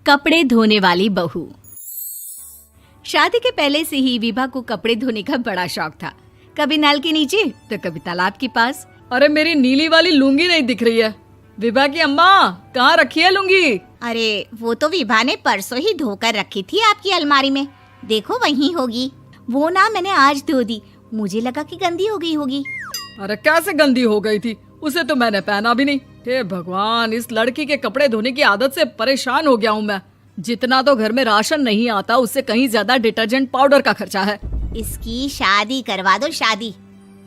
कपड़े धोने वाली बहू। शादी के पहले से ही विभा को कपड़े धोने का बड़ा शौक था। कभी नल के नीचे तो कभी तालाब के पास। अरे मेरी नीली वाली लुंगी नहीं दिख रही है। विभा की अम्मा, कहाँ रखी है लुंगी? अरे वो तो विभा ने परसों ही धोकर रखी थी आपकी अलमारी में, देखो वहीं होगी। वो ना मैंने आज धो दी, मुझे लगा कि गंदी हो गई होगी। अरे कैसे गंदी हो गई थी? उसे तो मैंने पहना भी नहीं। हे भगवान, इस लड़की के कपड़े धोने की आदत से परेशान हो गया हूँ मैं। जितना तो घर में राशन नहीं आता, उससे कहीं ज्यादा डिटर्जेंट पाउडर का खर्चा है। इसकी शादी करवा दो, शादी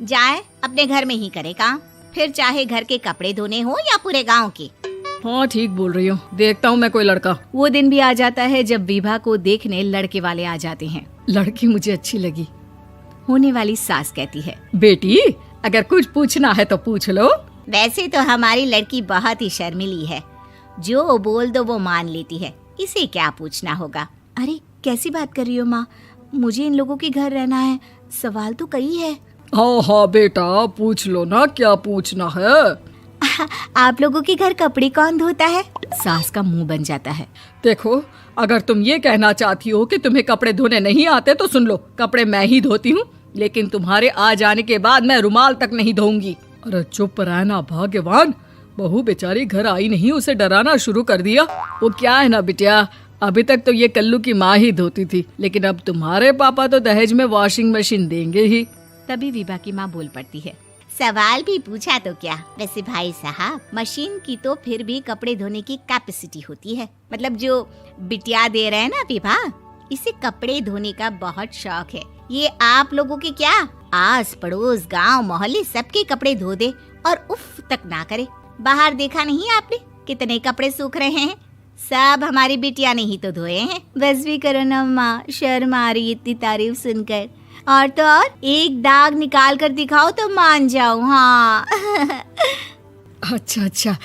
जाए अपने घर में ही करे काम, फिर चाहे घर के कपड़े धोने हो या पूरे गांव के। हाँ ठीक बोल रही हूँ, देखता हूँ मैं कोई लड़का। वो दिन भी आ जाता है जब विभा को देखने लड़के वाले आ जाते हैं। लड़की मुझे अच्छी लगी। होने वाली सास कहती है, बेटी अगर कुछ पूछना है तो पूछ लो। वैसे तो हमारी लड़की बहुत ही शर्मीली है, जो बोल दो वो मान लेती है, इसे क्या पूछना होगा। अरे कैसी बात कर रही हो माँ, मुझे इन लोगों के घर रहना है, सवाल तो कई है। हाँ हाँ बेटा, पूछ लो ना, क्या पूछना है। आप लोगों के घर कपड़े कौन धोता है? सास का मुंह बन जाता है। देखो, अगर तुम ये कहना चाहती हो कि तुम्हें कपड़े धोने नहीं आते तो सुन लो, कपड़े मैं ही धोती हूँ, लेकिन तुम्हारे आ जाने के बाद मैं रुमाल तक नहीं धोऊंगी। अरे चुप रहना भाग्यवान, बहू बेचारी घर आई नहीं, उसे डराना शुरू कर दिया। वो क्या है ना बिटिया, अभी तक तो ये कल्लू की माँ ही धोती थी, लेकिन अब तुम्हारे पापा तो दहेज में वॉशिंग मशीन देंगे ही। तभी विभा की माँ बोल पड़ती है, सवाल भी पूछा तो क्या। वैसे भाई साहब, मशीन की तो फिर भी कपड़े धोने की कैपेसिटी होती है। मतलब जो बिटिया दे रहे हैं ना विभा, इसे कपड़े धोने का बहुत शौक है। ये आप लोगों के क्या, आस पड़ोस गांव मोहल्ले सबके कपड़े धो दे और उफ तक ना करे। बाहर देखा नहीं आपने कितने कपड़े सूख रहे हैं? सब हमारी बिटिया ने ही तो धोए हैं। बस भी करो ना माँ, शर्म आ रही इतनी तारीफ सुनकर। और तो और एक दाग निकाल कर दिखाओ तो मान जाऊं। हाँ अच्छा,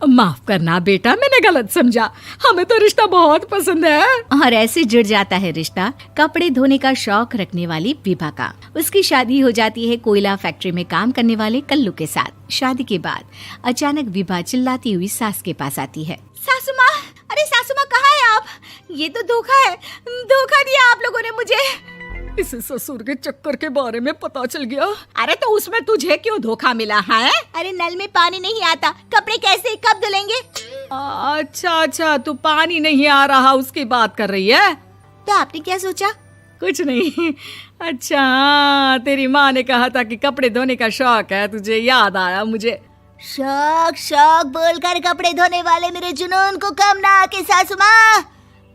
माफ करना बेटा, मैंने गलत समझा। हमें तो रिश्ता बहुत पसंद है। और ऐसे जुड़ जाता है रिश्ता कपड़े धोने का शौक रखने वाली विभा का। उसकी शादी हो जाती है कोयला फैक्ट्री में काम करने वाले कल्लू के साथ। शादी के बाद अचानक विभा चिल्लाती हुई सास के पास आती है। सासू माँ, अरे सासू माँ कहाँ है आप? ये तो धोखा है, धोखा दिया आप लोगों ने मुझे। इसे ससुर के चक्कर के बारे में पता चल गया। अरे तो उसमें तुझे क्यों धोखा मिला है? अरे नल में पानी नहीं आता, कपड़े कैसे कब धुलेंगे? अच्छा, तू पानी नहीं आ रहा उसकी बात कर रही है। तो आपने क्या सोचा? कुछ नहीं। अच्छा, तेरी माँ ने कहा था कि कपड़े धोने का शौक है तुझे, याद आया मुझे। शौक बोलकर कपड़े धोने वाले मेरे जुनून को कम ना आके सासू माँ,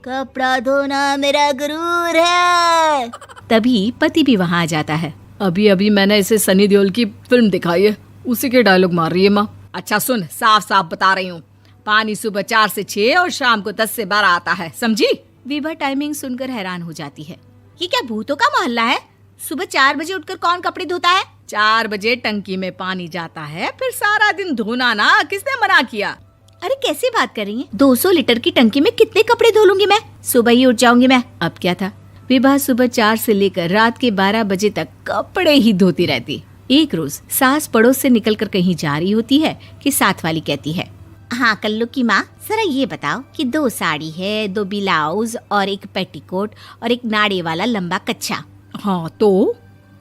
कपड़ा धोना मेरा गुरूर है। तभी पति भी वहाँ आ जाता है। अभी मैंने इसे सनी देओल की फिल्म दिखाई है, उसी के डायलॉग मार रही है माँ। अच्छा सुन, साफ साफ बता रही हूँ, पानी सुबह 4 से 6 और शाम को 10 से 12 आता है, समझी? विभा टाइमिंग सुनकर हैरान हो जाती है। ये क्या भूतों का मोहल्ला है? सुबह 4 बजे उठकर कौन कपड़े धोता है? 4 बजे टंकी में पानी जाता है, फिर सारा दिन धोना ना, किसने मना किया? अरे कैसी बात कर रही हैं? 200 लीटर की टंकी में कितने कपड़े धो लूंगी मैं? सुबह ही उठ जाऊंगी मैं। अब क्या था, विभा सुबह 4 से लेकर रात के 12 बजे तक कपड़े ही धोती रहती। एक रोज सास पड़ोस से निकलकर कहीं जा रही होती है कि साथ वाली कहती है, हाँ कल्लू की माँ, जरा ये बताओ कि 2 साड़ी है, 2 ब्लाउज और एक पेटीकोट और एक नाड़े वाला लंबा कच्छा। हाँ तो?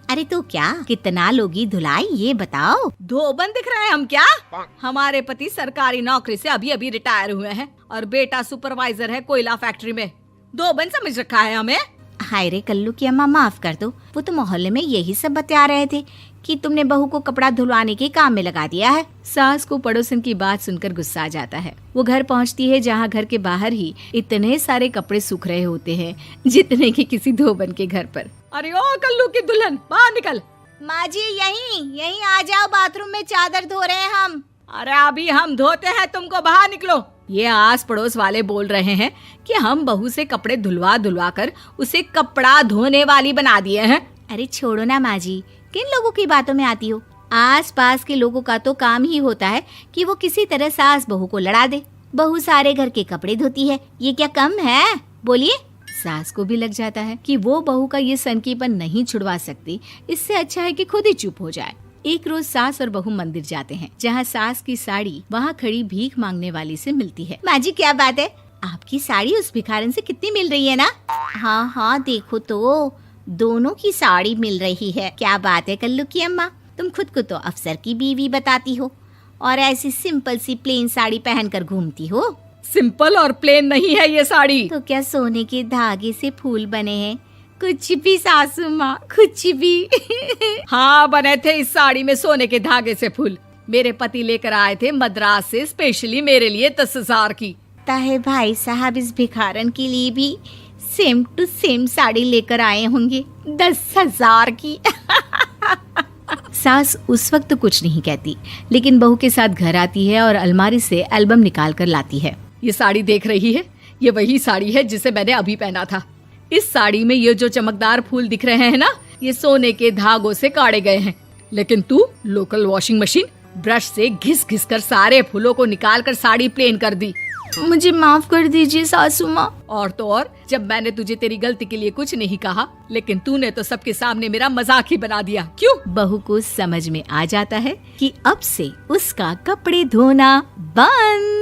अरे तो क्या, कितना लोगी धुलाई ये बताओ। धोबन दिख रहे हैं हम क्या? हमारे पति सरकारी नौकरी से अभी रिटायर हुए हैं और बेटा सुपरवाइजर है कोयला फैक्ट्री में। धोबन समझ रखा है हमें? हाय रे कल्लू की अम्मा, माफ कर दो, वो तो मोहल्ले में यही सब बता रहे थे कि तुमने बहू को कपड़ा धुलवाने के काम में लगा दिया है। सास को पड़ोसन की बात सुनकर गुस्सा आ जाता है। वो घर पहुंचती है जहां घर के बाहर ही इतने सारे कपड़े सूख रहे होते हैं जितने कि किसी धोबन के घर पर। अरे ओ कल्लू की दुल्हन, बाहर निकल। माँ जी यहीं आ जाओ, बाथरूम में चादर धो रहे हैं हम। अरे अभी हम धोते हैं, तुमको बाहर निकलो। ये आस पड़ोस वाले बोल रहे हैं कि हम बहू से कपड़े धुलवा कर उसे कपड़ा धोने वाली बना दिए हैं। अरे छोड़ो ना माँ जी, किन लोगों की बातों में आती हो? आस पास के लोगों का तो काम ही होता है कि वो किसी तरह सास बहू को लड़ा दे। बहू सारे घर के कपड़े धोती है, ये क्या कम है? बोलिए। सास को भी लग जाता है कि वो बहू का ये सनकीपन नहीं छुड़वा सकती, इससे अच्छा है कि खुद ही चुप हो जाए। एक रोज सास और बहू मंदिर जाते हैं, जहाँ सास की साड़ी वहाँ खड़ी भीख मांगने वाली से मिलती है। माँ जी क्या बात है, आपकी साड़ी उस भिखारन से कितनी मिल रही है ना? हाँ हाँ, देखो तो दोनों की साड़ी मिल रही है। क्या बात है कल्लू की अम्मा, तुम खुद को तो अफसर की बीवी बताती हो और ऐसी सिंपल सी प्लेन साड़ी पहनकर घूमती हो। सिंपल और प्लेन नहीं है ये साड़ी। तो क्या सोने के धागे से फूल बने हैं? कुछ भी सासू माँ, कुछ भी। हाँ, बने थे इस साड़ी में सोने के धागे से फूल। मेरे पति लेकर आए थे मद्रास से स्पेशली मेरे लिए 10,000 की। ताहे भाई साहब इस भिखारन के लिए भी सेम टू सेम साड़ी लेकर आए होंगे 10,000 की। सास उस वक्त तो कुछ नहीं कहती, लेकिन बहू के साथ घर आती है और अलमारी से एल्बम निकाल कर लाती है। ये साड़ी देख रही है, ये वही साड़ी है जिसे मैंने अभी पहना था। इस साड़ी में ये जो चमकदार फूल दिख रहे हैं ना, ये सोने के धागों से काढ़े गए हैं। लेकिन तू लोकल वॉशिंग मशीन ब्रश से घिस घिस कर सारे फूलों को निकाल कर साड़ी प्लेन कर दी। मुझे माफ कर दीजिए सासू माँ। और तो और, जब मैंने तुझे तेरी गलती के लिए कुछ नहीं कहा, लेकिन तूने तो सबके सामने मेरा मजाक ही बना दिया। क्यों? बहू को समझ में आ जाता है कि अब से उसका कपड़े धोना बंद।